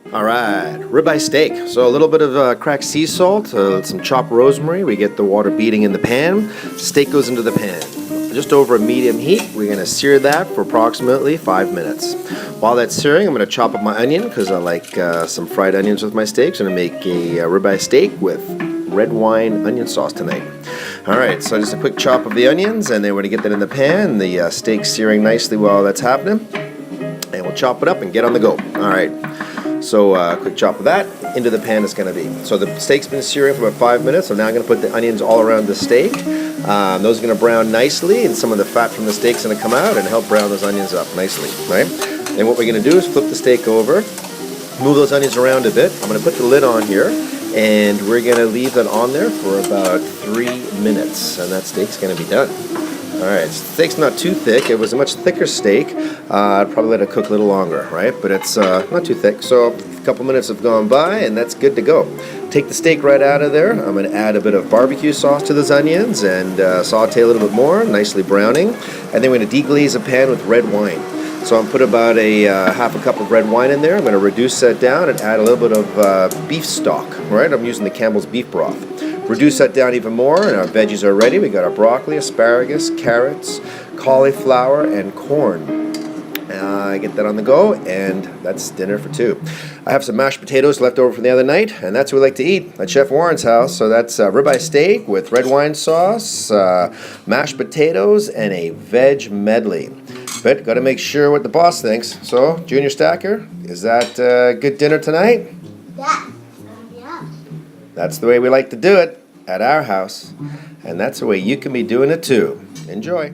Alright, ribeye steak. So a little bit of cracked sea salt, some chopped rosemary. We get the water beating in the pan. Steak goes into the pan. Just over a medium heat, we're going to sear that for approximately 5 minutes. While that's searing, I'm going to chop up my onion because I like some fried onions with my steaks. I'm going to make a ribeye steak with red wine onion sauce tonight. Alright, so just a quick chop of the onions, and then we're going to get that in the pan. The steak's searing nicely while that's happening. And we'll chop it up and get on the go. Alright. So quick chop of that into the pan is going to be. So the steak's been searing for about 5 minutes. So now I'm going to put the onions all around the steak. Those are going to brown nicely, and some of the fat from the steak's going to come out and help brown those onions up nicely, right? And what we're going to do is flip the steak over, move those onions around a bit. I'm going to put the lid on here, and we're going to leave that on there for about 3 minutes, and that steak's going to be done. Alright, steak's not too thick. It was a much thicker steak. I'd probably let it cook a little longer, right? But it's not too thick. So a couple minutes have gone by, and that's good to go. Take the steak right out of there. I'm going to add a bit of barbecue sauce to those onions and saute a little bit more, nicely browning. And then we're going to deglaze a pan with red wine. So I'm put about a half a cup of red wine in there. I'm going to reduce that down and add a little bit of beef stock, right? I'm using the Campbell's beef broth. Reduce that down even more, and our veggies are ready. We got our broccoli, asparagus, carrots, cauliflower, and corn. Get that on the go, and that's dinner for two. I have some mashed potatoes left over from the other night, and that's what we like to eat at Chef Warren's house. So that's ribeye steak with red wine sauce, mashed potatoes, and a veg medley. But got to make sure what the boss thinks. So, Junior Stacker, is that good dinner tonight? Yeah. That's the way we like to do it at our house, and that's the way you can be doing it too. Enjoy.